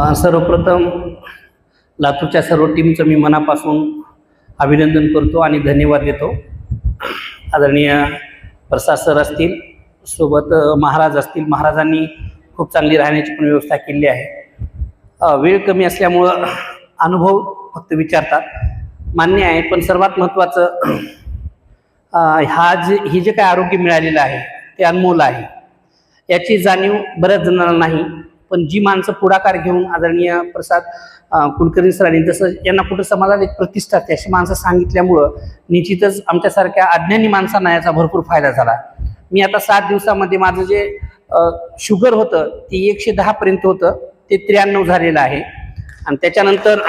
सर्वप्रथम लातूरच्या सर्व टीमचं मी मनापासून अभिनंदन करतो आणि धन्यवाद देतो। आदरणीय प्रसाद सर असतील, सोबत महाराज असतील, महाराजांनी खूप चांगली राहण्याची पण व्यवस्था केली आहे। वेळ कमी असल्यामुळं अनुभव फक्त विचारतात, मान्य आहे, पण सर्वात महत्त्वाचं हे जे काय आरोग्य मिळालेलं आहे ते अनमोल आहे। याची जाणीव बऱ्याच जणांना नाही, पण जी माणसं पुढाकार घेऊन आदरणीय प्रसाद कुलकर्णी सरांनी जसं यांना कुठं समाजात एक प्रतिष्ठा असते अशी माणसं सांगितल्यामुळं निश्चितच आमच्यासारख्या अज्ञानी माणसांना याचा भरपूर फायदा झाला। मी आता 7 दिवसामध्ये माझं जे शुगर होतं ते 110 पर्यंत होतं, ते 93 झालेलं आहे। आणि त्याच्यानंतर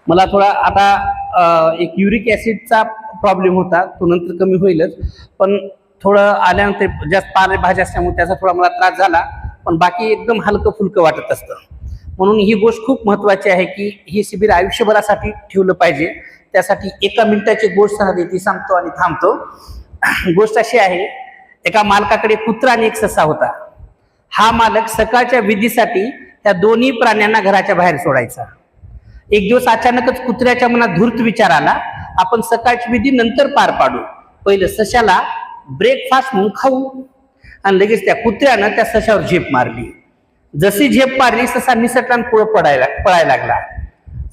मला थोडा आता एक युरिक ॲसिडचा प्रॉब्लेम होता, तो नंतर कमी होईलच, पण थोडं आल्यानंतर जास्त पालेभाज्या असल्यामुळे त्याचा थोडा मला त्रास झाला, पण बाकी एकदम हलकं फुलकं वाटत असतं। म्हणून ही गोष्ट खूप महत्त्वाची आहे की ही शिबिर आयुष्यभरासाठी ठेवलं पाहिजे। त्यासाठी एका मिनिटाची गोष्ट सांगते, ती सांगतो आणि थांबतो। गोष्ट अशी आहे, एका मालकाकडे कुत्रा आणि एक ससा होता। हा मालक सकाळच्या विधीसाठी त्या दोन्ही प्राण्यांना घराच्या बाहेर सोडायचा। एक दिवस अचानकच कुत्र्याच्या मनात धूर्त विचार आला, आपण सकाळची विधी नंतर पार पाडू, पहिलं सशाला ब्रेकफास्ट म्हणून खाऊ। आणि लगेच त्या कुत्र्यानं त्या सशावर झेप मारली। जशी झेप मारली, ससा निसटला पुढे पळायला लागला।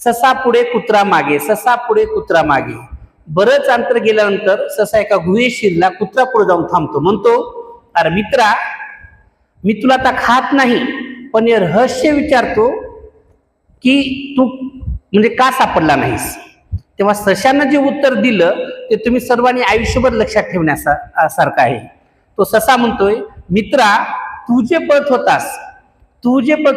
ससा पुढे कुत्रा मागे, ससा पुढे कुत्रा मागे। बरंच अंतर गेल्यानंतर ससा एका गुहेत शिरला, कुत्रा पुढे जाऊन थांबतो, म्हणतो, अरे मित्रा, मी तुला आता खात नाही, पण हे रहस्य विचारतो की तू म्हणजे का सापडला नाहीस। तेव्हा सशानं जे उत्तर दिलं ते तुम्ही सर्वांनी आयुष्यभर लक्षात ठेवण्यासारखं आहे। तो ससा म्हणतोय, मित्रा, तू जे पळत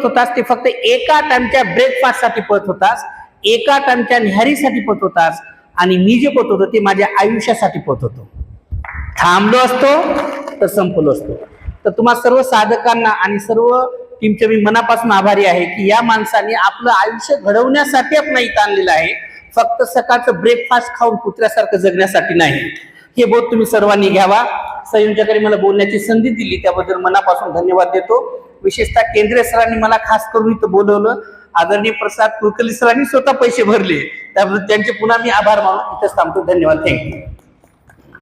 होतास ते फक्त एका टाइमच्या ब्रेकफास्टसाठी पळत होतास, एका टाइमच्या न्याहारीसाठी पळत होतास, आणि मी जे पळत होतो ते माझ्या आयुष्यासाठी पळत होतो। थांबलो असतो तर संपलो असतो। तर तुम्हा सर्व साधकांना आणि सर्व टीमचे मी मनापासून आभारी आहे की या माणसाने आपलं आयुष्य घडवण्यासाठी आपण इथं आणलेलं आहे, फक्त सकाळचं ब्रेकफास्ट खाऊन कुत्र्यासारखं जगण्यासाठी नाही। हे बोध तुम्ही सर्वांनी घ्यावा। संयोजकांनी मला बोलण्याची संधी दिली त्याबद्दल मनापासून धन्यवाद देतो। विशेषतः केंद्रीय सरांनी मला खास करून इथं बोलवलं। आदरणीय प्रसाद कुलकर्णी सरांनी स्वतः पैसे भरले, त्याबद्दल त्यांचे पुन्हा मी आभार मानून इथंच थांबतो। धन्यवाद, थँक्यू।